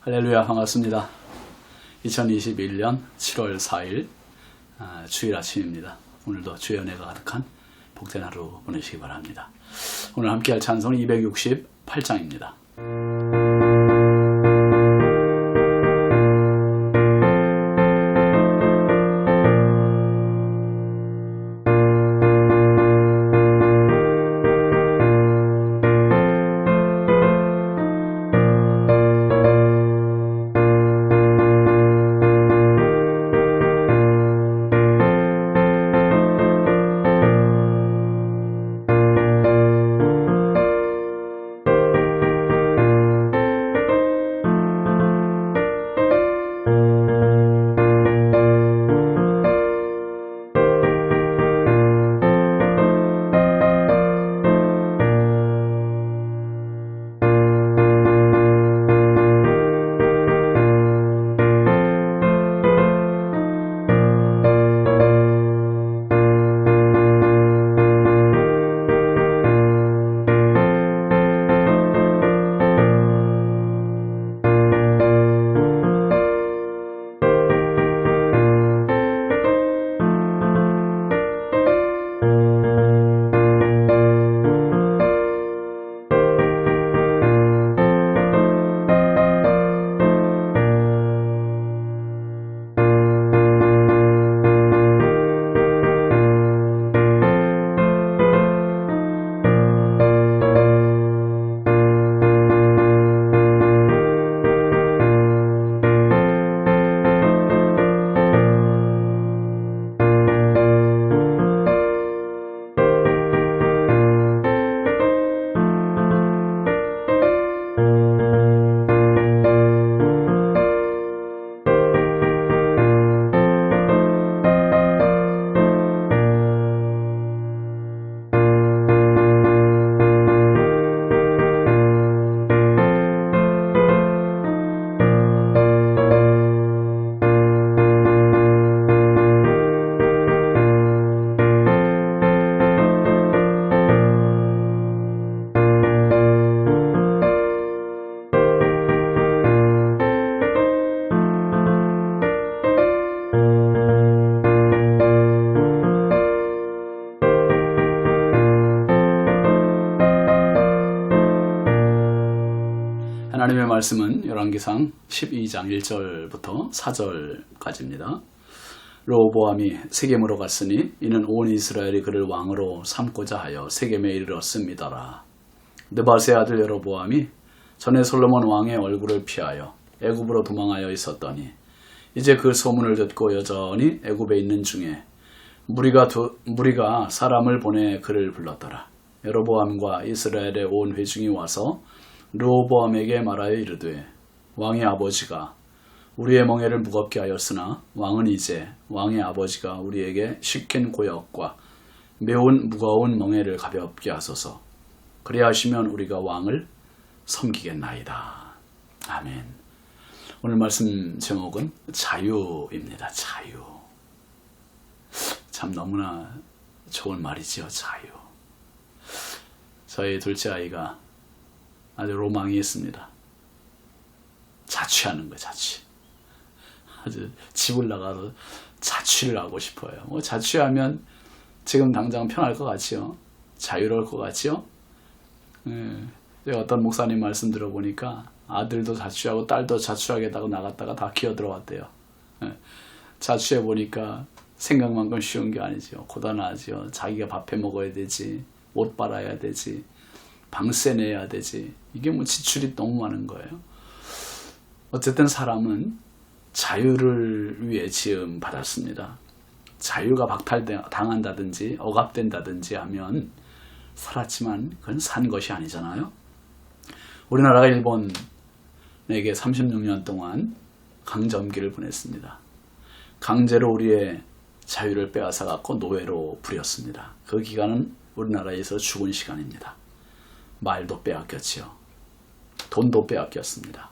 할렐루야, 반갑습니다. 2021년 7월 4일 주일 아침입니다. 오늘도 주의 은혜가 가득한 복된 하루 보내시기 바랍니다. 오늘 함께할 찬송은 268장입니다. 하나님의 말씀은 열왕기상 12장 1절부터 4절까지입니다. 르호보암이 세겜으로 갔으니 이는 온 이스라엘이 그를 왕으로 삼고자 하여 세겜에 이르렀음이더라. 느밧의 아들 여로보암이 전에 솔로몬 왕의 얼굴을 피하여 애굽으로 도망하여 있었더니 이제 그 소문을 듣고 여전히 애굽에 있는 중에 무리가 사람을 보내 그를 불렀더라. 여로보암과 이스라엘의 온 회중이 와서 르호보암에게 말하여 이르되 왕의 아버지가 우리의 멍에를 무겁게 하였으나 왕은 이제 왕의 아버지가 우리에게 시킨 고역과 매운 무거운 멍에를 가볍게 하소서. 그리하시면 우리가 왕을 섬기겠나이다. 아멘. 오늘 말씀 제목은 자유입니다. 자유. 참 너무나 좋은 말이지요. 자유. 저희 둘째 아이가 아주 로망이 있습니다. 자취하는 거예요. 자취. 아주 집을 나가서 자취를 하고 싶어요. 자취하면 지금 당장 편할 것 같지요. 자유로울 것 같지요. 어떤 목사님 말씀 들어보니까 아들도 자취하고 딸도 자취하겠다고 나갔다가 다 기어 들어왔대요. 자취해 보니까 생각만큼 쉬운 게 아니죠. 고단하죠. 자기가 밥해 먹어야 되지, 옷 빨아야 되지, 방세 내야 되지. 이게 지출이 너무 많은 거예요. 어쨌든 사람은 자유를 위해 지음 받았습니다. 자유가 박탈당한다든지 억압된다든지 하면 살았지만 그건 산 것이 아니잖아요. 우리나라가 일본에게 36년 동안 강점기를 보냈습니다. 강제로 우리의 자유를 빼앗아 갖고 노예로 부렸습니다. 그 기간은 우리나라에서 죽은 시간입니다. 말도 빼앗겼지요. 돈도 빼앗겼습니다.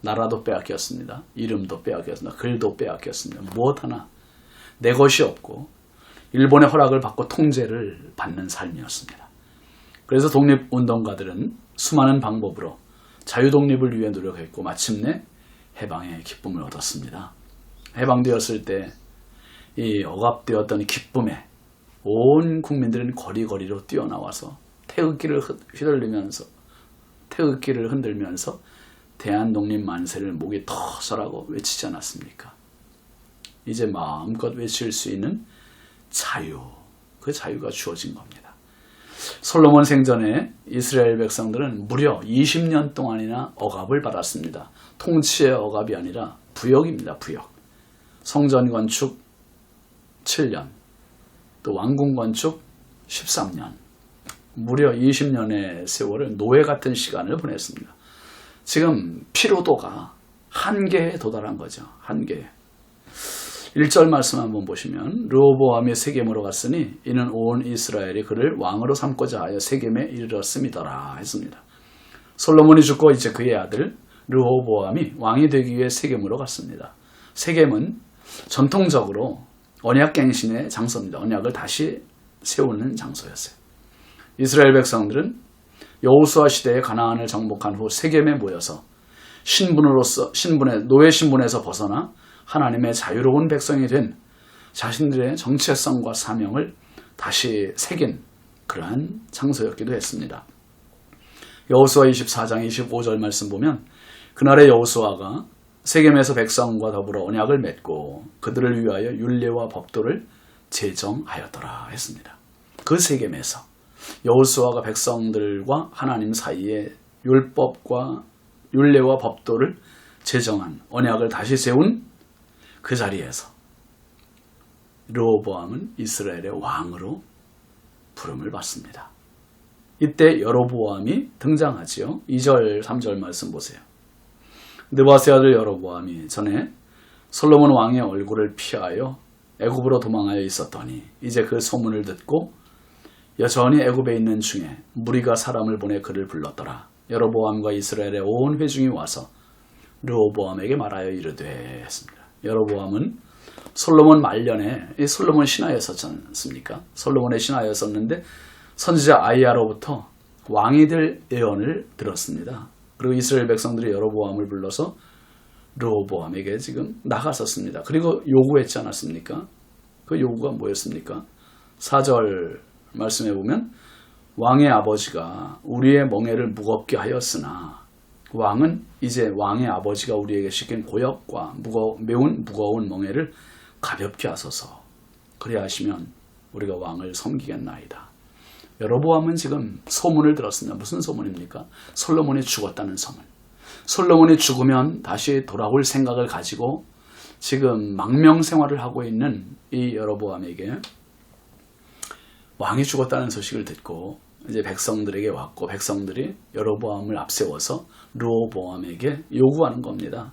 나라도 빼앗겼습니다. 이름도 빼앗겼습니다. 글도 빼앗겼습니다. 무엇 하나 내 것이 없고 일본의 허락을 받고 통제를 받는 삶이었습니다. 그래서 독립운동가들은 수많은 방법으로 자유 독립을 위해 노력했고 마침내 해방의 기쁨을 얻었습니다. 해방되었을 때 이 억압되었던 기쁨에 온 국민들은 거리거리로 뛰어나와서 태극기를 흔들면서 대한독립 만세를 목이 터서라고 외치지 않았습니까? 이제 마음껏 외칠 수 있는 자유, 그 자유가 주어진 겁니다. 솔로몬 생전에 이스라엘 백성들은 무려 20년 동안이나 억압을 받았습니다. 통치의 억압이 아니라 부역입니다. 부역. 성전 건축 7년, 또 왕궁 건축 13년, 무려 20년의 세월을 노예 같은 시간을 보냈습니다. 지금 피로도가 한계에 도달한 거죠. 한계. 1절 말씀 한번 보시면 르호보암이 세겜으로 갔으니 이는 온 이스라엘이 그를 왕으로 삼고자 하여 세겜에 이르렀음이더라 했습니다. 솔로몬이 죽고 이제 그의 아들 르호보암이 왕이 되기 위해 세겜으로 갔습니다. 세겜은 전통적으로 언약갱신의 장소입니다. 언약을 다시 세우는 장소였어요. 이스라엘 백성들은 여호수아 시대에 가나안을 정복한 후 세겜에 모여서 노예 신분에서 벗어나 하나님의 자유로운 백성이 된 자신들의 정체성과 사명을 다시 새긴 그러한 장소였기도 했습니다. 여호수아 24장 25절 말씀 보면 그날의 여호수아가 세겜에서 백성과 더불어 언약을 맺고 그들을 위하여 율례와 법도를 제정하였더라 했습니다. 그 세겜에서 여호수아가 백성들과 하나님 사이에 율법과 율례와 법도를 제정한 언약을 다시 세운 그 자리에서 르호보암은 이스라엘의 왕으로 부름을 받습니다. 이때 여로보암이 등장하지요. 2절 3절 말씀 보세요. 느바세 아들 여로보암이 전에 솔로몬 왕의 얼굴을 피하여 애굽으로 도망하여 있었더니 이제 그 소문을 듣고 여전히 애굽에 있는 중에 무리가 사람을 보내 그를 불렀더라. 여로보암과 이스라엘의 온 회중이 와서 르호보암에게 말하여 이르되 했습니다. 여로보암은 솔로몬 말년에 솔로몬 신하였었지 않습니까? 솔로몬의 신하였었는데 선지자 아이야로부터 왕이 될 예언을 들었습니다. 그리고 이스라엘 백성들이 여로보암을 불러서 르호보암에게 지금 나갔었습니다. 그리고 요구했지 않았습니까? 그 요구가 뭐였습니까? 4절 말씀해 보면 왕의 아버지가 우리의 멍에를 무겁게 하였으나 왕은 이제 왕의 아버지가 우리에게 시킨 고역과 매운 무거운 멍에를 가볍게 하소서. 그래야 하시면 우리가 왕을 섬기겠나이다. 여로보암은 지금 소문을 들었습니다. 무슨 소문입니까? 솔로몬이 죽었다는 소문. 솔로몬이 죽으면 다시 돌아올 생각을 가지고 지금 망명 생활을 하고 있는 이 여로보암에게 왕이 죽었다는 소식을 듣고 이제 백성들에게 왔고 백성들이 여로보암을 앞세워서 르호보암에게 요구하는 겁니다.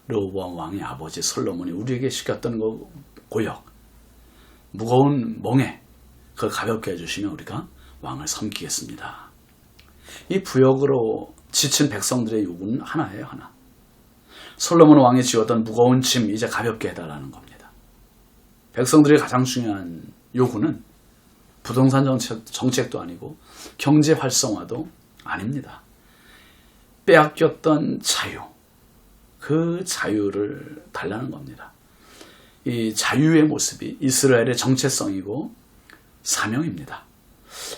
르호보암 왕의 아버지 솔로몬이 우리에게 시켰던 그 고역, 무거운 멍에 그걸 가볍게 해주시면 우리가 왕을 섬기겠습니다. 이 부역으로 지친 백성들의 요구는 하나예요. 하나. 솔로몬 왕이 지었던 무거운 짐 이제 가볍게 해달라는 겁니다. 백성들의 가장 중요한 요구는 부동산 정책도 아니고 경제 활성화도 아닙니다. 빼앗겼던 자유, 그 자유를 달라는 겁니다. 이 자유의 모습이 이스라엘의 정체성이고 사명입니다.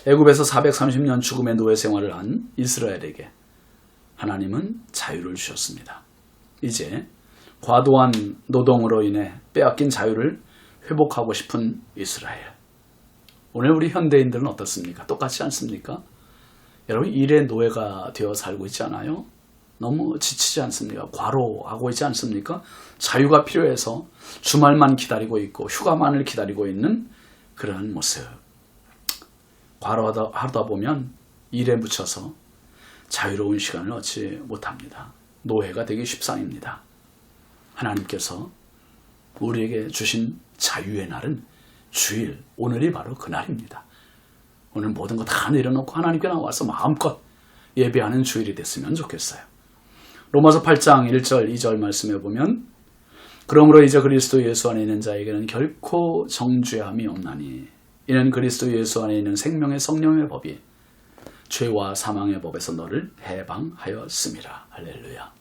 애굽에서 430년 죽음의 노예 생활을 한 이스라엘에게 하나님은 자유를 주셨습니다. 이제 과도한 노동으로 인해 빼앗긴 자유를 회복하고 싶은 이스라엘. 오늘 우리 현대인들은 어떻습니까? 똑같지 않습니까? 여러분 일의 노예가 되어 살고 있지 않아요? 너무 지치지 않습니까? 과로하고 있지 않습니까? 자유가 필요해서 주말만 기다리고 있고 휴가만을 기다리고 있는 그러한 모습. 과로하다 보면 일에 묻혀서 자유로운 시간을 얻지 못합니다. 노예가 되기 십상입니다. 하나님께서 우리에게 주신 자유의 날은 주일, 오늘이 바로 그 날입니다. 오늘 모든 거 다 내려놓고 하나님께 나와서 마음껏 예배하는 주일이 됐으면 좋겠어요. 로마서 8장 1절 2절 말씀해 보면 그러므로 이제 그리스도 예수 안에 있는 자에게는 결코 정죄함이 없나니 이는 그리스도 예수 안에 있는 생명의 성령의 법이 죄와 사망의 법에서 너를 해방하였음이라. 할렐루야.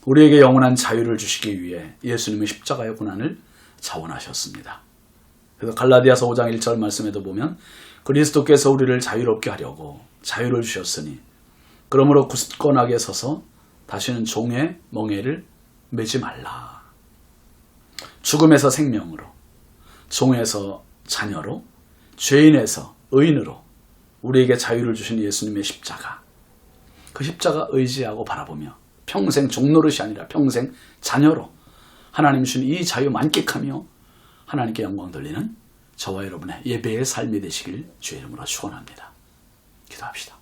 우리에게 영원한 자유를 주시기 위해 예수님의 십자가의 고난을 자원하셨습니다. 그래서 갈라디아서 5장 1절 말씀에도 보면 그리스도께서 우리를 자유롭게 하려고 자유를 주셨으니 그러므로 굳건하게 서서 다시는 종의 멍에를 매지 말라. 죽음에서 생명으로, 종에서 자녀로, 죄인에서 의인으로 우리에게 자유를 주신 예수님의 십자가, 그 십자가 의지하고 바라보며 평생 종노릇이 아니라 평생 자녀로 하나님 주신 이 자유 만끽하며 하나님께 영광 돌리는 저와 여러분의 예배의 삶이 되시길 주의 이름으로 축원합니다. 기도합시다.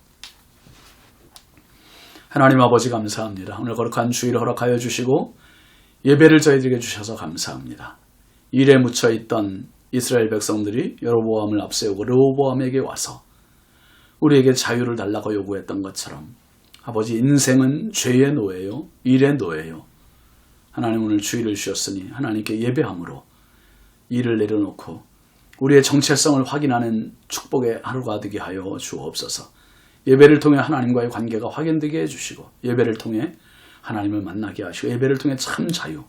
하나님 아버지 감사합니다. 오늘 거룩한 주일을 허락하여 주시고 예배를 저희들에게 주셔서 감사합니다. 일에 묻혀있던 이스라엘 백성들이 여로보암을 앞세우고 르호보암에게 와서 우리에게 자유를 달라고 요구했던 것처럼 아버지, 인생은 죄의 노예요, 일의 노예요. 하나님 오늘 주일을 주셨으니 하나님께 예배함으로 일을 내려놓고 우리의 정체성을 확인하는 축복의 하루가 되게 하여 주옵소서. 예배를 통해 하나님과의 관계가 확인되게 해주시고 예배를 통해 하나님을 만나게 하시고 예배를 통해 참 자유,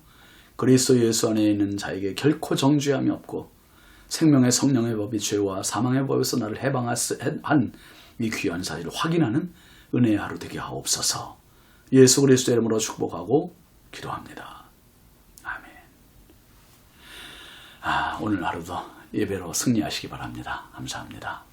그리스도 예수 안에 있는 자에게 결코 정죄함이 없고 생명의 성령의 법이 죄와 사망의 법에서 나를 해방한 이 귀한 사실을 확인하는 은혜의 하루 되게 하옵소서. 예수 그리스도의 이름으로 축복하고 기도합니다. 아멘. 오늘 하루도 예배로 승리하시기 바랍니다. 감사합니다.